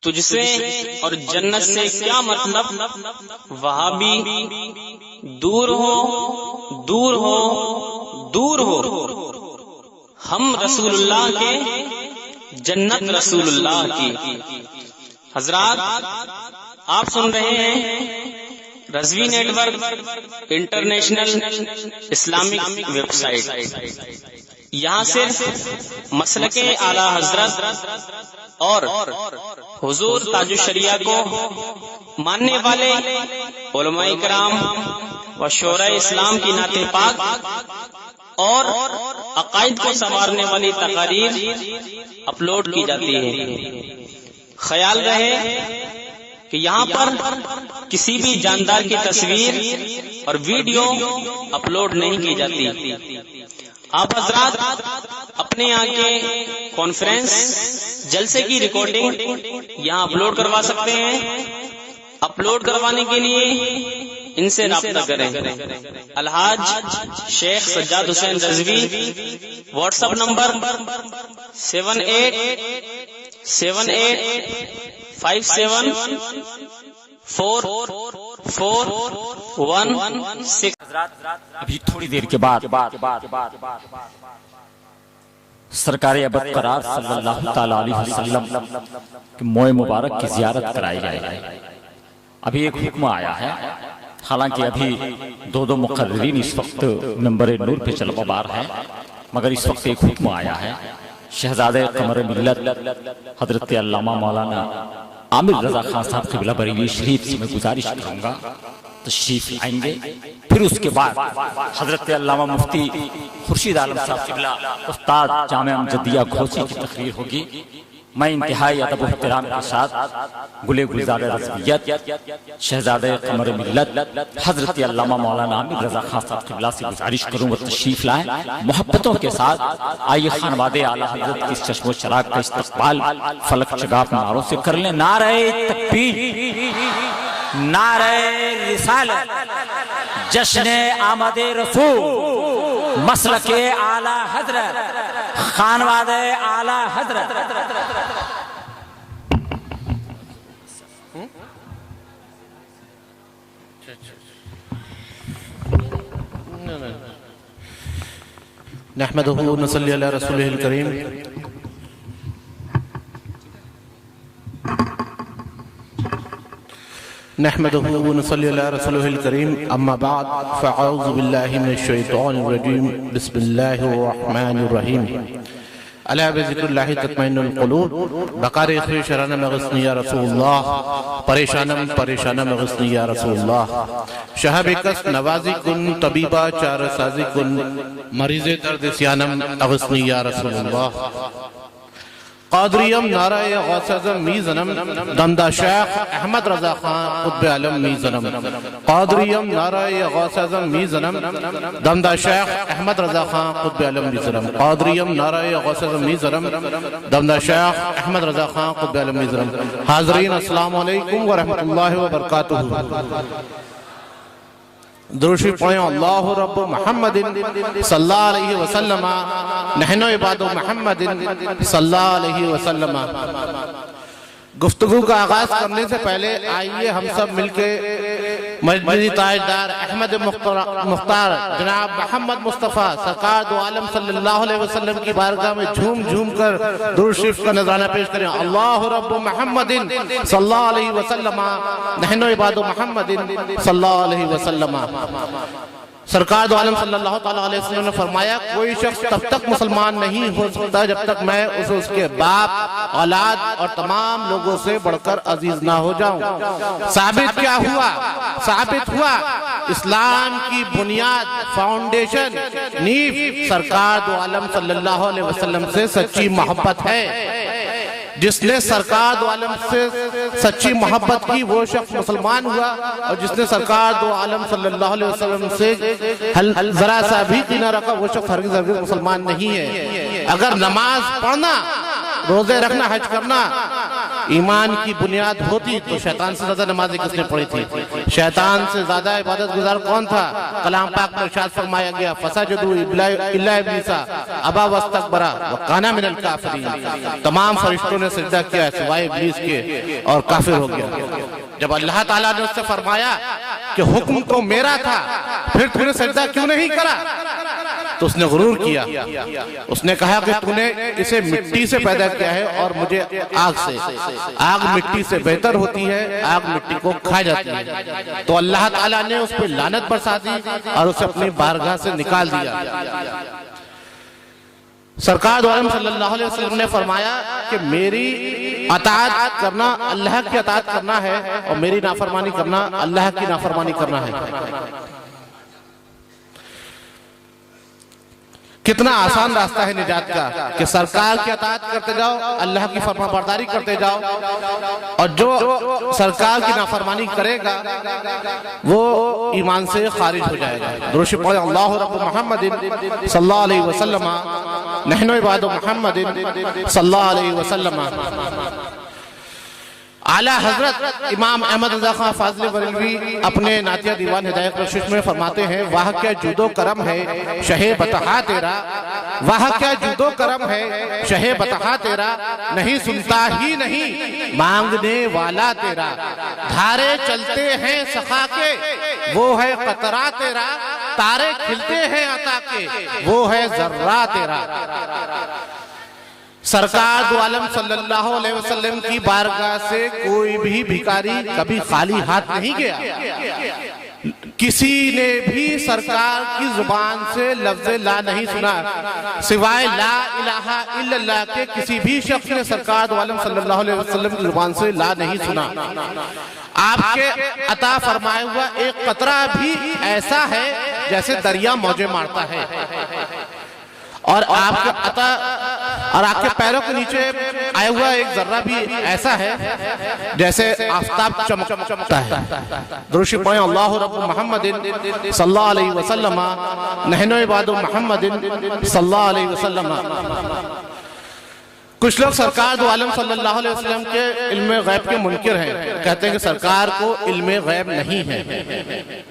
तुझसे और जन्नत से क्या मतलब, वहाबी दूर हो दूर हो दूर हो, हम रसूलुल्लाह के, जन्नत रसूलुल्लाह की। हजरात, आप सुन रहे हैं Razvi network international Islamic website. यहाँ सिर्फ मसलके आला हजरत और हुजूर ताजुश शरिया को मानने वाले उलमाए किराम व शोरा इस्लाम की नाते पाक और अकायद को संवारने वाली तकारीर अपलोड की जाती है। ख्याल रहे कि यहाँ पर किसी भी जानदार की तस्वीर और वीडियो अपलोड नहीं की जाती। आप हजरात अपने यहाँ के कॉन्फ्रेंस जलसे की रिकॉर्डिंग यहाँ अपलोड करवा सकते हैं। अपलोड करवाने के लिए इनसे राब्ता करें। Alhaj Sheikh Sajjad Hussain Razvi, WhatsApp number 7857574416। अभी थोड़ी देर के बाद सरकार अबद करार सल्लल्लाहु ताला अलैहि वसल्लम के मोए मुबारक की जियारत कराई जाएगी। अभी एक हुक्म आया है, हालांकि अभी दो मुकर्रीरीन इस वक्त मिंबर नूर पे चलबाबार है, मगर इस वक्त एक हुक्म आया है। शहजादे कमर मिल्लत हजरत अल्लामा मौलाना आमिर रजा खान साहब क़िबला बरेली शरीफ से मैं गुजारिश करूंगा तशरीफ आएंगे। फिर उसके बाद हजरत अल्लामा मुफ्ती खुर्शीद आलम साहब क़िबला उस्ताद जामिया अमजदिया घोसी की तकरीर होगी। मैं इंतहाई अदब और एहतराम के साथ गुले गुलजार रज़वियत शहजादे कमर मिल्लत हजरत अल्लामा मौलाना आमिर रजा खान साहब क़िबला से गुजारिश करूंगा तशरीफ लाएं मोहब्बतों के साथ। आइए खानवादे आला हजरत की चश्मो चराग का इस्तकबाल फलक चगाफ नारों से कर लें। नारे तकबीर, नारे रिसालत, जश्ने आमदे रसूल, मसलके आला हजरत, खानवादे आला हजरत। नहमदुहु व नसल्ली अला रसूलिहिल करीम। नहमदुहु व नसल्ली अला रसूलिहिल करीम। अम्मा बाद फ़अऊज़ु बिल्लाहि मिनश शैतानिर रजीम। बिस्मिल्लाहिर रहमानिर रहीम। अला बिज़िक्रिल्लाहि तत्मइन्नुल क़ुलूब। बक़ारे ख़ुशराना मग़स्नी या रसूलल्लाह, परेशानम परेशाना मग़स्नी या रसूलल्लाह। शहाब कस नवाज़ी कुन, तबीबा चार साज़ी कुन, मरीज़े दर्द सियानम अग़स्नी या रसूलल्लाह। क़ादरियम नाराए गौसज़म मीज़नम, दमदा शेख अहमद रज़ा खान क़ुत्ब आलम मीज़नम। क़ादरियम नाराए गौसज़म मीज़नम, दमदा शेख अहमद रज़ा खान क़ुत्ब आलम मीज़नम। क़ादरियम नाराए गौसज़म मीज़नम, दमदा शेख अहमद रज़ा खान क़ुत्ब आलम मीज़नम। हाज़रीन अस्सलामु अलैकुम व रहमतुल्लाहि व बरकातुहू। दुरूशी पढ़ें अल्लाहु रब्बु मुहम्मदिन सल्लल्लाहु अलैहि वसल्लम, नहनु इबादु मुहम्मदिन सल्लल्लाहु अलैहि वसल्लम। गुफ्तगू का आगाज करने से पहले आइए हम सब मिलके मजलिसी ताजदार अहमद मुख्तार जनाब मोहम्मद मुस्तफ़ा सरकार दो आलम सल्लल्लाहु अलैहि वसल्लम की बारगाह में झूम झूम कर दुरूद शरीफ का नजराना पेश करें। अल्लाहु रब्बु मुहम्मदिन सल्लल्लाहु अलैहि वसल्लम, नहनु इबादु मुहम्मदिन सल्लल्लाहु अलैहि वसल्लम। सरकार दो आलम सल्लल्लाहु अलैहि वसल्लम ने फरमाया, कोई शख्स तब तक मुसलमान नहीं हो सकता जब तक मैं उसे उसके बाप, औलाद और तमाम लोगों से बढ़कर अजीज ना हो जाऊं। साबित क्या हुआ? साबित हुआ इस्लाम की बुनियाद, फाउंडेशन, नींव सरकार दो आलम सल्लल्लाहु अलैहि वसल्लम से सच्ची मोहब्बत है। जिसने सरकार दो आलम से सच्ची मोहब्बत की वो शख्स मुसलमान हुआ, और जिसने सरकार दो आलम सल्लल्लाहु अलैहि वसल्लम से जरा सा भी कीना रखा वो शख्स हरगिज़ हरगिज़ मुसलमान नहीं है। अगर नमाज पढ़ना, रोजे रखना, हज करना ईमान की बुनियाद होती तो शैतान से ज्यादा नमाजें किसने पढ़ी थी? शैतान से ज्यादा इबादत गुजार कौन था? कलाम पाक में इरशाद फरमाया गया, फसजदू इल्ला इब्लीसा अबा वस्तकबरा व काना मिनल काफिरीन। तमाम फरिश्तों ने सजदा किया सिवाय इब्लीस के और काफिर हो गया। जब अल्लाह ताला ने उससे फरमाया कि हुक्म तो मेरा था, फिर तूने सजदा क्यों नहीं करा? तो उसने गुरूर किया। उसने कहा कि तूने इसे मिट्टी से पैदा किया है और मुझे आग से। आग मिट्टी से बेहतर होती है, आग मिट्टी को खा जाती है। तो अल्लाह ताला ने उस पर लानत बरसा दी और उसे अपनी बारगाह से निकाल दिया। सरकार दो आलम सल्लल्लाहु अलैहि वसल्लम ने फरमाया कि मेरी अताअत करना अल्लाह की अताअत करना है और मेरी नाफरमानी करना अल्लाह की नाफरमानी करना है। कितना आसान रास्ता है निजात का कि सरकार की अताअत करते जाओ, अल्लाह की फरमाबरदारी करते जाओ, और जो सरकार की नाफरमानी करेगा वो ईमान से खारिज हो जाएगा। दुरूद पढ़े अल्लाहु रब्बु मुहम्मदिन सल्लल्लाहु अलैहि वसल्लम नहनु इबादु मुहम्मदिन सल्लल्लाहु अलैहि वसल्लम। आला हजरत इमाम अहमद रज़ा खां फाज़िल बरेलवी अपने नातिया दीवान हिदायत बख्शिश में फरमाते हैं, वाह क्या जुदो करम है शहे बतहा तेरा, वाह क्या जुदो करम है शहे बतहा तेरा, नहीं सुनता ही नहीं मांगने वाला तेरा, धारे चलते हैं सखा के वो है कतरा तेरा, तारे खिलते हैं अता के वो है जर्रा तेरा। सरकार दो आलम सल्लल्लाहु अलैहि वसल्लम की बारगाह से कोई भी भिखारी कभी खाली हाथ नहीं गया। किसी ने भी सरकार की जुबान से लफ्ज़ ला नहीं सुना सिवाय ला इलाहा इल्लल्लाह के। किसी भी शख्स ने सरकार दो आलम सल्लल्लाहु अलैहि वसल्लम की जुबान से ला नहीं सुना। आपके अता फरमाया हुआ एक कतरा भी ऐसा है जैसे दरिया मौजे मारता है, और आपके अता और आपके पैरों के नीचे आया हुआ एक जर्रा भी ऐसा है जैसे आफताब चमकता है। दुरूद पढ़ें अल्लाहु रब्बु मुहम्मदिन सल्लल्लाहु अलैहि वसल्लम नहनु इबादु मुहम्मदिन सल्लल्लाहु अलैहि वसल्लम। कुछ लोग सरकार दो आलम सल्लल्लाहु अलैहि वसल्लम के इल्मे गैब के मुनकिर हैं, कहते हैं कि सरकार को इल्मे गैब नहीं है।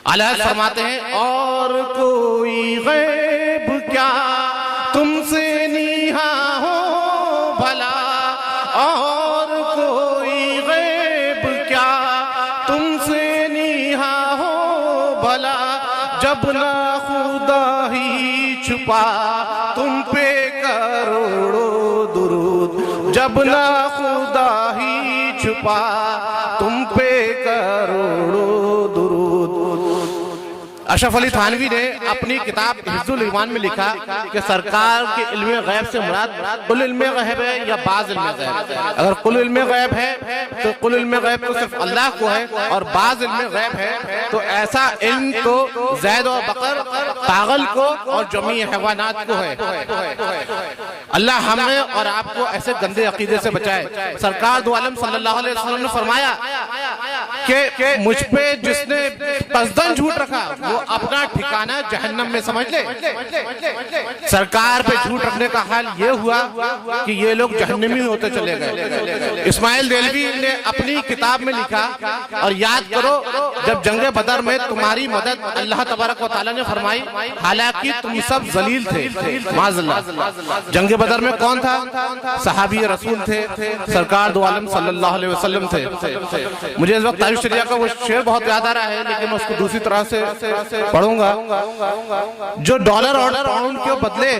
आला फरमाते हैं, और कोई गैब क्या तुमसे नीहा हो भला, और कोई गैब क्या तुमसे नीहा हो भला, जब ना खुदा ही छुपा तुम पे करोड़ों दुरूद, जब ना खुदा ही छुपा तुम पे करोड़ों दुरूद। अशरफ अली थानवी ने अपनी किताब हिफ्जुल ईमान में लिखा कि सरकार के इल्मे गैब से मुराद कुल इल्मे गैब है या बाज़ इल्मे गैब है। अगर कुल इल्मे गैब है तो कुल इल्मे गैब तो सिर्फ अल्लाह को है, और बाज़ इल्मे गैब है तो ऐसा इल्म तो ज़ैद और बकर, पागल को और जमी हैवानात को है। अल्लाह हमें और आपको ऐसे गंदे अकीदे से बचाए। सरकार दो आलम सल्लल्लाहु अलैहि वसल्लम ने फरमाया कि मुझ पे जिसने कसदन झूठ रखा वो अपना ठिकाना जहन्नम में समझ ले। सरकार पे झूठ रखने का हाल ये हुआ कि ये लोग जहन्नमी होते चले गए। इस्माइल देलवी ने अपनी किताब में लिखा, और याद करो जब जंगे बदर में तुम्हारी मदद अल्लाह तबारक व तआला ने फरमाई, हालांकि तुम सब जलील थे माज़अल्लाह। जंगे बदर में कौन था? सहाबी रसूल थे, सरकार दो आलम सल्लल्लाहु अलैहि वसल्लम थे। मुझे इस वक्त तारीख शरिया का वो शेर बहुत याद आ रहा है, लेकिन उसको दूसरी तरह से पढ़ूंगा। जो डॉलर और पाउंड के बदले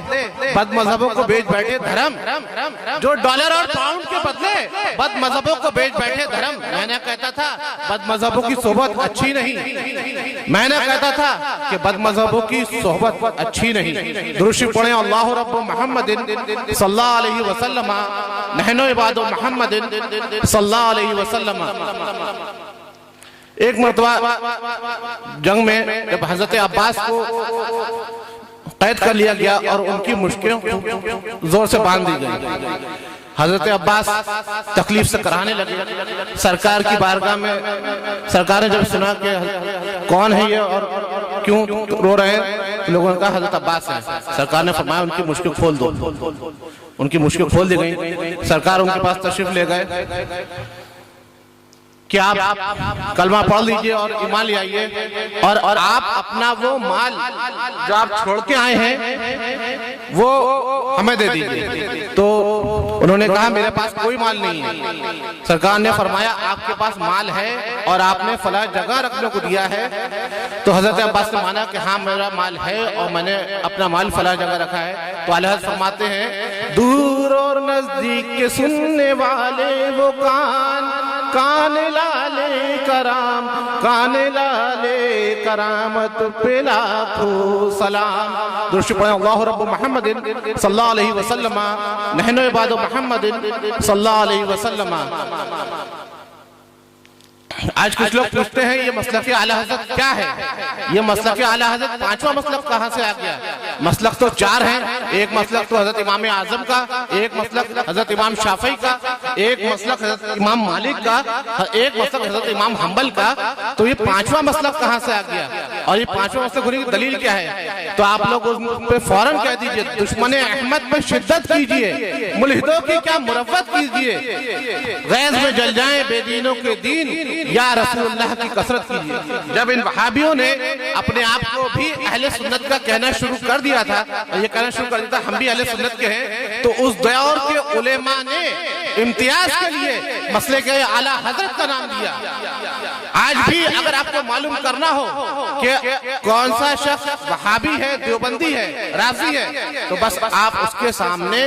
बद मजहबों को बेच बैठे धर्म, जो डॉलर और पाउंड के बदले बद मजहबों को बेच बैठे धर्म। मैंने कहता था बद मजहबों की सोहबत अच्छी नहीं, मैंने कहता था कि बद मजहबों की सोहबत अच्छी नहीं। दुरूद पढ़ें अल्लाहु रब्बु मुहम्मदिन सल्लल्लाहु अलैहि वसल्लम नहनु इबादु मुहम्मदिन सल्लल्लाहु अलैहि वसल्लम। एक मरतबा जंग में जब हजरत अब्बास को कैद कर लिया गया और उनकी मुश्किलों को जोर से बांध दी गई, हजरत अब्बास तकलीफ से कराने लगे। सरकार की बारगाह में सरकार ने जब सुना कि कौन है ये और क्यों रो रहे हैं, लोगों ने कहा हजरत अब्बास है। सरकार ने फरमाया उनकी मुश्किल खोल दो। उनकी मुश्किल खोल दी गई। सरकार उनके पास तशरीफ ले गए कि आप कलमा पढ़ लीजिए और ईमान ले आइए और आप अपना वो माल जो आप छोड़ के आए हैं वो हमें दे दीजिए। तो उन्होंने कहा मेरे पास कोई माल नहीं है। सरकार ने फरमाया आपके पास माल है और आपने फला जगह रखने को दिया है। तो हजरत अब्बास ने माना कि हाँ मेरा माल है और मैंने अपना माल फला जगह रखा है। तो आला हज़रत फरमाते हैं दूर और नजदीक के सुनने वाले वो कान लाले कराम, कान लाले करामत पे लाखों सलाम। दुरूद पढ़ें अल्लाह रब्बु मुहम्मदिन सल्लल्लाहु अलैहि वसल्लम नहनु इबादु मुहम्मदिन सल्लल्लाहु अलैहि वसल्लम। आज कुछ लोग पूछते हैं ये मसलक आला हज़रत क्या है? ये मसलक आला हज़रत पांचवा मसलक कहां से आ गया? मसलक तो चार हैं। एक मसलक तो हज़रत इमाम आज़म का, एक मसलक हज़रत इमाम शाफी का, एक मसलक हज़रत इमाम मालिक का, एक मसलक हज़रत इमाम हम्बल का। तो ये पांचवा मसलक कहां से आ गया और ये पांचवा मसलक होने की दलील क्या है? तो आप लोग उस पे फौरन कह दीजिए दुश्मन अहमद पे शिद्दत कीजिए, मुल्हिदों की क्या मुरव्वत कीजिए, गैज़ में जल जाएं बेदीनों के दीन या रसूलुल्लाह की कसरत कीजिए। जब इन वहाबियों ने अपने आप को भी अहले सुन्नत का कहना शुरू कर दिया था और ये कहना शुरू कर दिया था हम भी अहले सुन्नत के हैं, तो उस दौर के उलेमा ने इम्तियाज के लिए मसले के आला हजरत का नाम दिया। आज भी अगर आपको मालूम करना हो कि कौन सा शख्स वहाबी है, देवबंदी है, राजी है, तो बस आप उसके सामने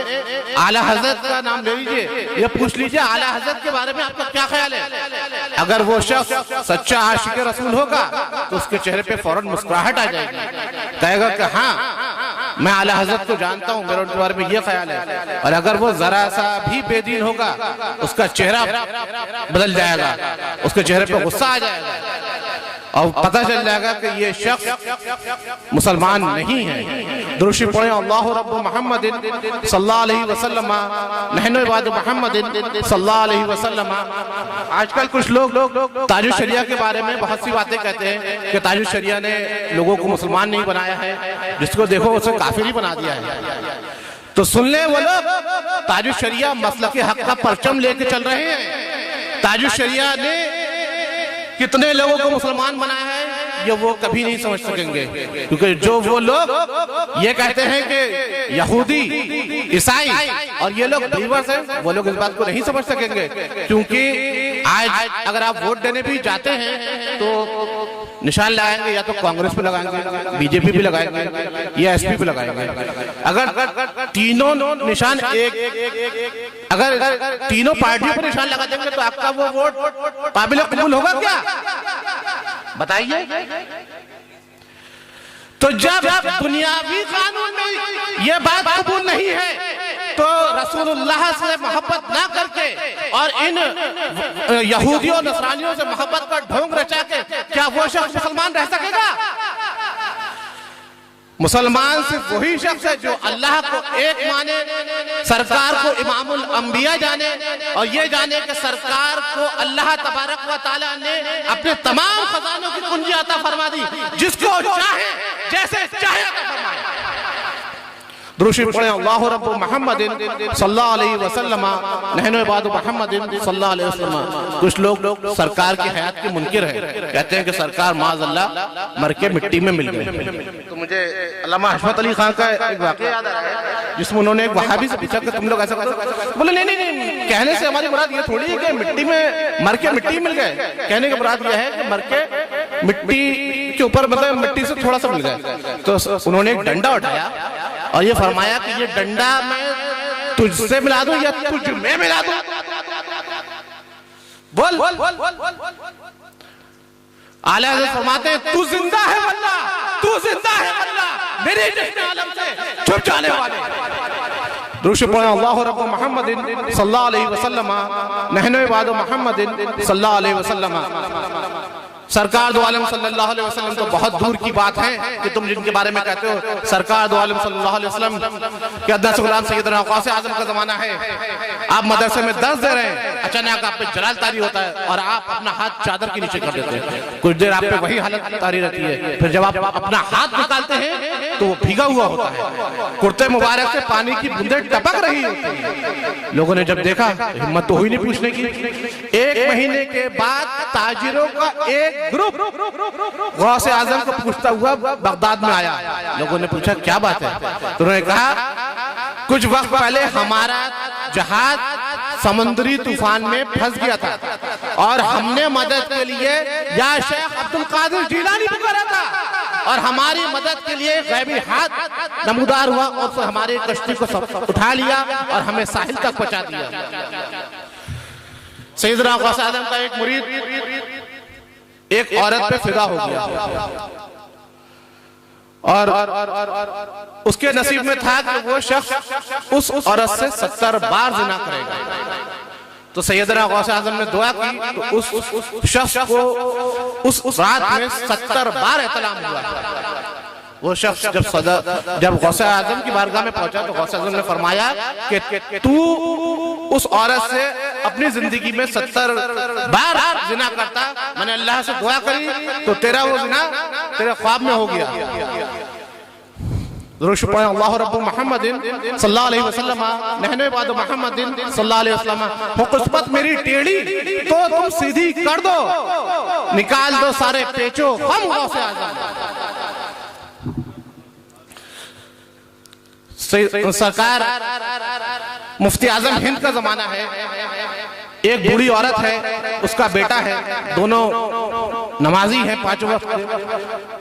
आला हजरत का नाम ले लीजिए, ये पूछ लीजिए आला हजरत के बारे में आपका क्या ख्याल है। अगर वो शख्स सच्चा आशिक रसूल होगा तो उसके चेहरे पे फौरन मुस्कुराहट आ जाएगी, कहेगा कि हाँ मैं आला हजरत को जानता हूँ, मेरे उनके बारे में ये ख्याल है। और अगर वो जरा सा भी बेदीन होगा उसका चेहरा बदल जाएगा, उसके चेहरे पे गुस्सा आ जाएगा और पता चल जाएगा कि ये शख्स मुसलमान नहीं है। दुरूद पढ़ें अल्लाह रब्बु मुहम्मदिन सल्लल्लाहु अलैहि वसल्लम नहनु इबादु मुहम्मदिन सल्लल्लाहु अलैहि वसल्लम। आजकल कुछ लोग ताजुश शरिया के बारे में बहुत सी बातें कहते हैं कि ताजुश शरिया ने लोगों को मुसलमान नहीं बनाया है, जिसको देखो उसे काफिर ही बना दिया है। तो सुन ले वो लोग ताजुश शरिया मसलक हक का परचम लेके चल रहे हैं। ताजुश शरिया ने कितने लोगों को मुसलमान बनाया है ये वो कभी नहीं समझ सकेंगे, क्योंकि जो वो लोग ये कहते हैं कि यहूदी, ईसाई और ये लोग बिलीवर्स हैं, वो लोग इस बात को नहीं समझ सकेंगे। क्योंकि आज अगर आप वोट देने भी जाते हैं तो निशान लगाएंगे, या तो कांग्रेस पे लगाएंगे, बीजेपी पे लगाएंगे या एसपी पे लगाएंगे। अगर तीनों निशान अगर तीनों पार्टियों पर निशान लगा देंगे तो आपका वो वोट काबिल कबूल होगा क्या? बताइए। तो जब दुनियावी कानून में ये बात कबूल नहीं है तो रसूलुल्लाह से मोहब्बत ना करके और इन यहूदियों नसरानियों से मोहब्बत का ढोंग रचा के क्या वो शख्स मुसलमान रह सकेगा? मुसलमान सिर्फ वही शख्स है जो अल्लाह को एक माने, सरकार को इमामुल अंबिया जाने और ये जाने कि सरकार को अल्लाह तबारक व तआला ने अपने तमाम खजानों की कुंजी अता फरमा दी, जिसको चाहे जैसे चाहे अता फरमाए। दुरूद पढ़ें अल्लाह रब्बु मुहम्मदिन सल्लल्लाहु अलैहि वसल्लम नहनु इबादु मुहम्मदिन सल्लल्लाहु अलैहि वसल्लम। कुछ लोग सरकार की हयात के मुनकिर है, कहते हैं कि सरकार माज़अल्लाह मर के मिट्टी में मिल गई। तो मुझे अल्लामा हशमत अली खान का एक वाक़या याद आ रहा है जिसमें उन्होंने एक वहाबी से पूछा कि तुम लोग ऐसा कैसे? बोले नहीं, कहने से हमारी मुराद ये थोड़ी है कि मिट्टी में मर के मिट्टी मिल गए। कहने की मुराद यह है कि मर के मिट्टी के ऊपर मतलब मिट्टी से थोड़ा सा मिल गए। तो उन्होंने एक डंडा उठाया और ये फरमाया कि ये डंडा मैं तुझसे मिला दूं या तुझ में मिला दूं? बोल। आला हज़रत फरमाते हैं तू जिंदा है वल्लाह, तू जिंदा है वल्लाह, मेरे जश्न आलम से छुप जाने वाले। दुरूद पढ़ें अल्लाह रब्बु मुहम्मदिन सल्लल्लाहु अलैहि वसल्लम नहनु इबादु मुहम्मदिन सल्लल्लाहु अलैहि वसल्लम। सरकार दो आलम सल्लल्लाहु अलैहि वसल्लम तो बहुत दूर की बात है कि तुम जिनके बारे में कहते हो सरकार दो आलम सल्लल्लाहु अलैहि वसल्लम के अदना से गुलाम सैयदना गौसे आजम का जमाना है, आप मदरसे में दर्स दे रहे हैं अचानक आप पे जलाल तारी होता है और आप अपना हाथ चादर के नीचे कर देते हैं। कुछ देर आप पे वही हालत तारी रहती है, फिर जब आप अपना हाथ निकालते हैं तो वो भीगा हुआ होता है, कुर्ते मुबारक से पानी की बूंदें टपक रही होती है। लोगों ने जब देखा, हिम्मत तो हुई नहीं पूछने की। 1 महीने के बाद ताजिरों का एक ग्रुप गौसे आजम को पूछता हुआ बगदाद में आया। लोगों ने पूछा क्या बात है, तो उन्होंने कहा कुछ वक्त पहले हमारा जहाज समुद्री तूफान में फंस गया था और हमने मदद के लिए या शेख अब्दुल कादिर जिलानी पुकारा था और हमारी मदद के लिए गैबी हाथ नमूदार हुआ और फिर हमारी कश्ती को सब उठा लिया और हमें साहिल तक पहुंचा दिया। सैयदना गौसे आजम का एक मुरीद एक औरत पे फिदा हो गया और उसके नसीब में था कि वो शख्स उस औरत से 70 बार ज़िना करेगा। तो सैयदना गौसे आजम ने दुआ की तो उस शख्स को उस रात में 70 बार इत्लाम हुआ। वो शख्स जब गौसे आजम की बारगाह में पहुंचा तो गौसे आजम ने फरमाया कि तू उस औरत से अपनी जिंदगी में 70 बार जिना करता, मैंने अल्लाह से दुआ करी तो तेरा वो जिना तेरे ख्वाब में हो गया। अल्लाह रब्बु मुहम्मदिन सल्लल्लाहु अलैहि वसल्लम नहने बाद मुहम्मदिन सल्लल्लाहु अलैहि वसल्लम हो किस्मत मेरी टेढ़ी तो तुम सीधी कर दो, निकाल दो सारे पेचो हम गौसे आजम। सरकार मुफ्ती आजम हिंद का जमाना है, एक बूढ़ी औरत है, उसका बेटा है, दोनों नमाजी हैं 5 वक्त।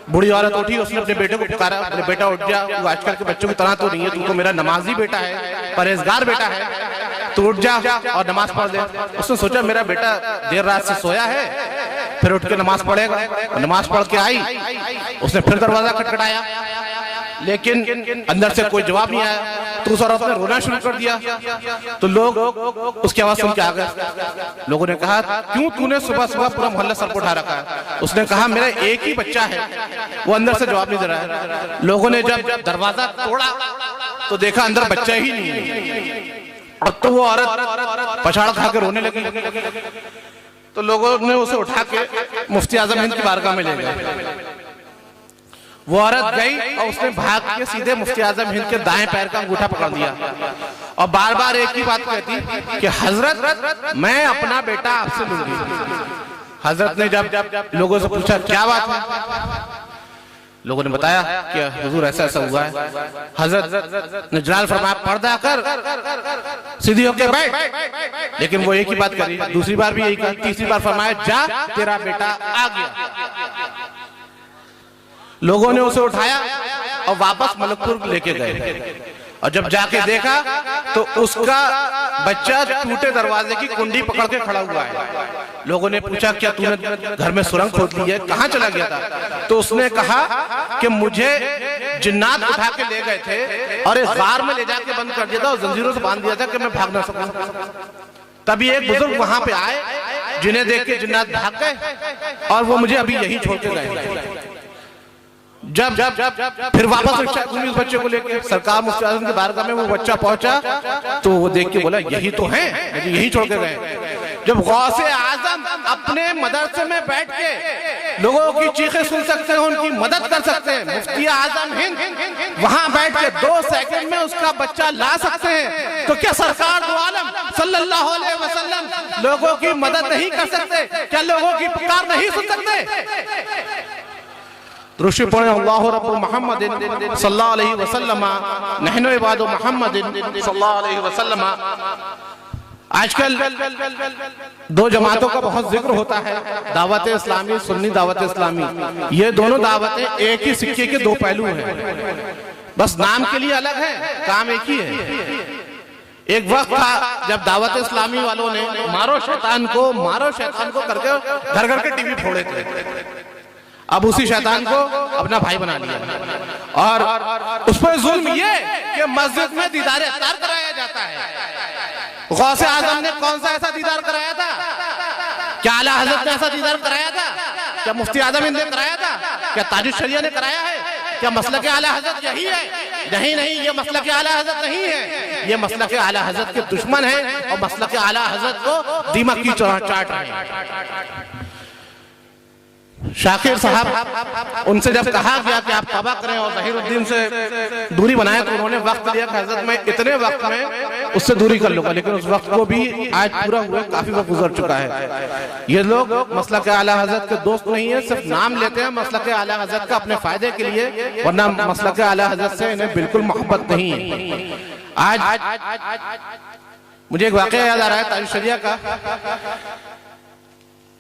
बूढ़ी औरत उठी, उसने अपने बेटे को पुकारा, अपने बेटा उठ जा, तू आजकल के बच्चों की तरह तो नहीं है, तुमको मेरा नमाजी बेटा है, परहेजगार बेटा है, तू उठ जा और नमाज पढ़ दे। उसने सोचा मेरा बेटा देर रात से सोया है, फिर उठ के नमाज पढ़ेगा। नमाज पढ़ के आई, उसने फिर दरवाजा खटखटाया लेकिन अंदर से कोई जवाब नहीं आया। तो उस औरत ने रोना शुरू कर दिया तो लोग उसकी आवाज सुन के आ गए। लोगों ने कहा क्यों तूने सुबह सुबह पूरा मोहल्ला सर पर उठा रखा है? उसने कहा मेरा एक ही बच्चा है, वो अंदर से जवाब नहीं दे रहा है। लोगों ने जब दरवाजा तोड़ा तो देखा अंदर बच्चा ही नहीं है। अब तो वो औरत पछाड़ खा के रोने लगी। तो लोगों ने उसे उठा के मुफ्ती आजम हिंद की बारगाह में ले गए। वो औरत गई और उसने भाग के सीधे मुफ्ती आजम हिंद के दाएं पैर का अंगूठा पकड़ दिया और बार बार एक ही बात कहती कि हजरत मैं अपना बेटा आपसे लूंगी। हजरत ने जब लोगों से पूछा क्या बात है, लोगों ने बताया कि हुजूर ऐसा ऐसा हुआ है। हजरत ने जलाल फरमाया पर्दा कर, सीधी होके बैठ। लेकिन वो एक ही बात करी, दूसरी बार भी यही कहा, तीसरी बार फरमाया जा तेरा बेटा आ गया। लोगों ने उसे उठाया और वापस मलकपुर लेके गए और जब जाके देखा तो उसका बच्चा टूटे दरवाजे की कुंडी पकड़ के खड़ा हुआ है। लोगों ने पूछा क्या तूने घर में सुरंग खोद ली है, कहाँ चला गया था? तो उसने कहा कि मुझे जिन्नात उठा के ले गए थे और इस गार में ले जाके बंद कर दिया था और जंजीरों से बांध दिया था कि मैं भाग ना सकूं। तभी एक बुजुर्ग वहां पे आए जिन्हें देख के जिन्नात भाग गए और वो मुझे अभी यही छोड़ के गए। जब फिर वापस उस बच्चे को लेके सरकार मुफ्ती आजम के बारगाह में वो बच्चा पहुंचा तो वो देख के बोला यही तो है, मुझे यही छोड़ के गए। जब गौसे आजम अपने मदरसे में बैठ के लोगों की चीखें सुन सकते हैं, उनकी मदद कर सकते हैं, मुफ्ती आजम हिंद वहां बैठ के 2 सेकंड में उसका बच्चा ला सकते हैं, तो क्या सरकार दो आलम सल्लल्लाहु अलैहि वसल्लम लोगों की मदद नहीं कर सकते? क्या लोगों की पुकार नहीं सुन सकते? रुशि पढ़े अल्लाह रब्बु मुहम्मदिन सल्लल्लाहु अलैहि वसल्लम नहनु इबादु मुहम्मदिन सल्लल्लाहु अलैहि वसल्लम। आजकल 2 जमातों का बहुत जिक्र होता है, दावत इस्लामी, सुन्नी दावत इस्लामी। ये दोनों दावतें एक ही सिक्के के 2 पहलू हैं, बस नाम के लिए अलग है, काम एक ही है। एक वक्त था जब दावत इस्लामी वालों ने मारो शैतान को करके घर घर के टीवी फोड़े थे। अब उसी शैतान को अपना भाई बना लिया और उस पर जुल्म ये कि मस्जिद में दीदार इफ्तार कराया जाता है। गौसे आजम ने कौन सा ऐसा दीदार कराया था? क्या आला हजरत ने ऐसा दीदार कराया था? क्या मुफ्ती आजम हिंद ने कराया था? क्या ताजुश शरिया ने कराया है? क्या मसलक आला हजरत यही है? नहीं, ये मसलक आला हजरत नहीं है। ये मसलक आला हजरत के दुश्मन हैं और मसलक आला हजरत को दीमक की तरह चाट रहे हैं। शाकिर साहब, उनसे जब कहा गया कि आप तौबा करें और ज़हीरुद्दीन से दूरी बनाएं, तो उन्होंने वक्त लिया कि हजरत मैं इतने वक्त में उससे दूरी कर लूंगा, लेकिन उस वक्त को भी आज पूरा हुआ, काफी वक्त गुजर चुका है। ये लोग मसलक आला हजरत के दोस्त नहीं है, सिर्फ नाम लेते हैं मसलक आला हजरत का अपने फायदे के लिए, वरना मसलक आला हजरत से इन्हें बिल्कुल मोहब्बत नहीं है। आज मुझे एक वाकया याद आ रहा है तारीख शरिया का,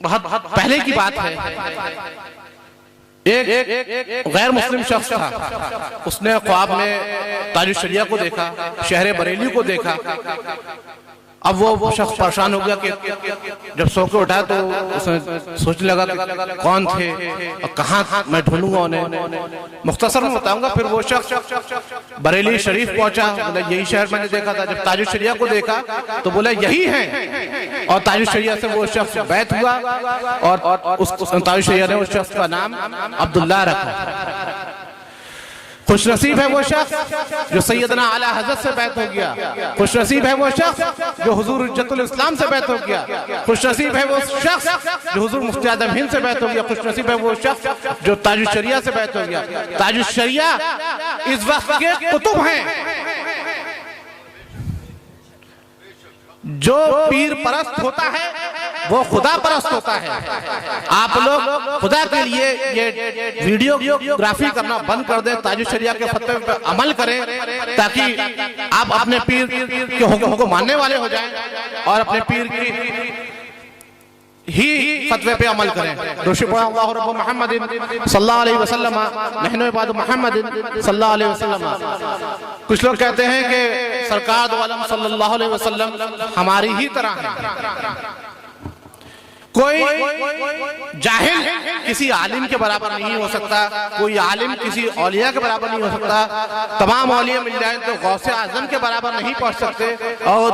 बहुत पहले की बात है। एक गैर मुस्लिम शख्स था, उसने ख्वाब में ताज शरिया को देखा, शहर बरेली को देखा। अब वो शख्स परेशान हो गया कि जब सो के उठा तो उसने सोचने लगा कि कौन थे और कहाँ मैं ढूंढूंगा उन्हें। मुख्तसर में बताऊंगा। फिर वो शख्स बरेली शरीफ पहुंचा, बोला यही शहर मैंने देखा था। जब ताज शरिया को देखा तो बोला यही है, और ताज शरिया से वो शख्स बैत हुआ और उस ताज शरिया ने उस शख्स का नाम अब्दुल्ला रखा। खुशनसीब है वो शख्स जो सैयदना आला हजरत से बैत हो गया। खुशनसीब है वो शख्स जो हुजूर इज्जतुल इस्लाम से बैत हो गया। खुशनसीब है वो शख्स जो हुजूर मुफ्ती आदम हिंद से बैत हो गया। खुशनसीब है वो शख्स जो ताज शरिया से बैत हो गया। ताज शरिया इस वक्त के कुतुब हैं। जो पीर परस्त होता है वो खुदा परस्त होता है। आप लोग खुदा के लिए ये वीडियोग्राफी करना बंद कर दें, ताज शरिया के फतवे पर अमल करें, ताकि आप अपने पीर के हुक्म को मानने वाले हो जाएं और अपने पीर की ही फतवे पे अमल करें। अल्लाहु रब्बु मुहम्मदिन सल्लल्लाहु अलैहि वसल्लम नहनु इबादु मुहम्मदिन सल्लल्लाहु अलैहि वसल्लम। कुछ लोग कहते हैं कि सरकार दो आलम सल्लल्लाहु अलैहि वसल्लम हमारी ही तरह है। कोई जाहिल किसी आलिम के बराबर नहीं हो सकता, कोई आलिम किसी औलिया के बराबर नहीं हो सकता। तमाम औलिया मिल जाए तो गौसे आजम के बराबर नहीं पहुंच सकते, और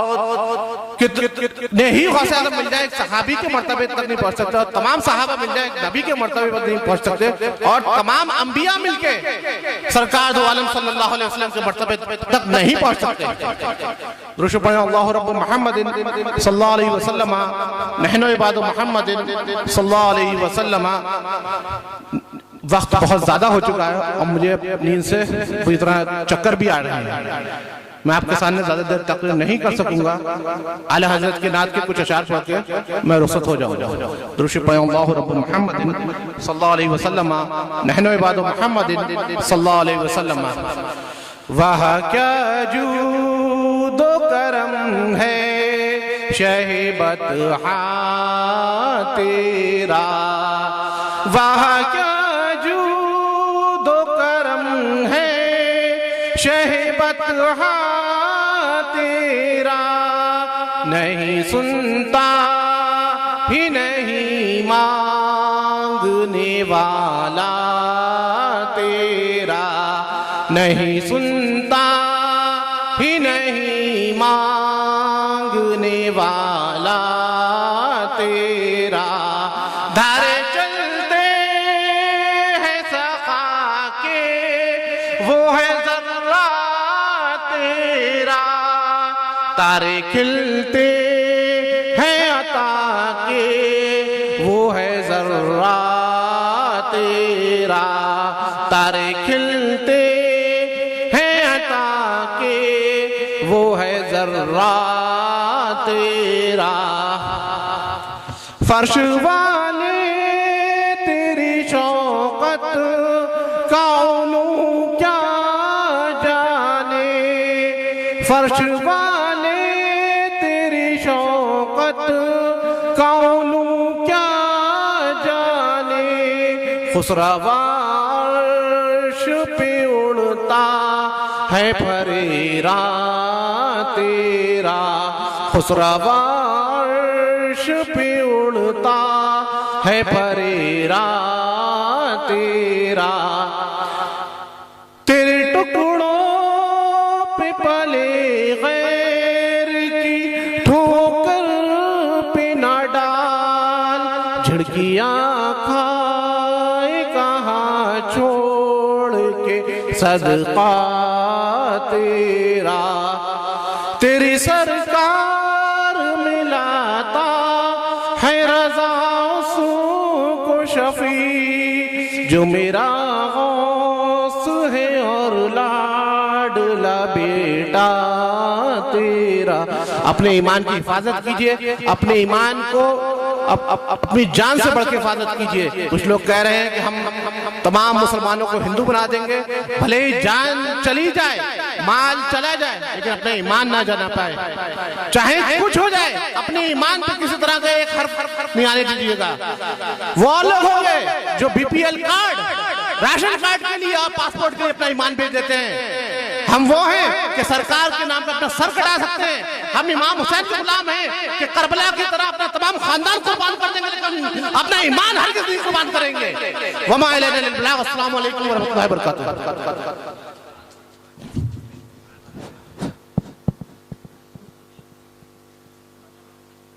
कितने ही गौसे आजम मिल जाए सहाबी के मर्तबे तक नहीं पहुंच सकते, और तमाम सहाबा मिल जाए नबी के मर्तबे तक नहीं पहुंच सकते, और तमाम अंबिया मिलके सरकार दो आलम सल्लल्लाहु अलैहि वसल्लम के मर्तबे तक नहीं पहुंच सकते। दुरूद पढ़ें अल्लाहु रब्बु मुहम्मदिन सल्लल्लाहु अलैहि वसल्लम नहनु इबादु मुहम्मदिन सल्लल्लाहु अलैहि वसल्लम। वक्त बहुत ज्यादा हो चुका है और मुझे नींद से पूरी तरह चक्कर भी आ रहे हैं। मैं आपके सामने ज्यादा देर तकरीर नहीं कर सकूंगा। आला हजरत के नात के कुछ अशार पढ़ के मैं रुखसत हो जाऊंगा। दुरूद पढ़ें अल्लाहु रब्बु मुहम्मदिन सल्लल्लाहु अलैहि वसल्लम नहनु इबादु मुहम्मदिन सल्लल्लाहु अलैहि वसल्लम। वाह क्या जूदो करम है शहीबत तेरा, वाह क्या जूदो करम है शहीबत तेरा। नहीं सुनता ही नहीं मांगने वाला तेरा, नहीं सुनता ही नहीं मांगने वाला तेरा। धारे चलते हैं सखा के वो है जर्रा तेरा, तारे खिलते हैं अता के वो है जर्रा तेरा, तारे खिलते वो है जर्रा तेरा। फर्श वाले तेरी शौकत कौनो क्या जाने, फर्श वाले तेरी शौकत कौनो क्या जाने। खुसरवाश पे उड़ता है फरेरा तेरा, खुसरवाश पे उड़ता है फरेरा तेरा। तेरे टुकड़ों पे पले गैर की ठोकर पे न डाल, झिड़कियां खाए कहाँ छोड़ के सदका तेरा। सरकार मिलाता है रज़ा को शफी, जो मेरा गौस है और लाडला बेटा तेरा। अपने ईमान की हिफाजत कीजिए, अपने ईमान को अपनी जान से बढ़ के हिफाजत कीजिए। कुछ लोग कह रहे हैं कि हम तमाम मुसलमानों को हिंदू बना देंगे, भले ही जान चली जाए, माल चला जाए, लेकिन अपने ईमान ना जाना पाए। चाहे कुछ हो जाए, अपने ईमान पे किसी तरह का एक हर्फ नहीं आने दीजिएगा। वो लोग होंगे जो बीपीएल कार्ड, राशन कार्ड के लिए आप पासपोर्ट के लिए अपना ईमान भेज देते हैं। हम वो हैं कि सरकार के नाम पे अपना सर कटा सकते हैं। हम इमाम हुसैन के गुलाम हैं कि करबला की तरह अपना तमाम खानदान कुर्बान कर देंगे, लेकिन अपना ईमान हरगिज़ नहीं कुर्बान करेंगे। वमा अलैना इल्लल बलाग। अस्सलामु अलैकुम व रहमतुल्लाहि व बरकातुहू।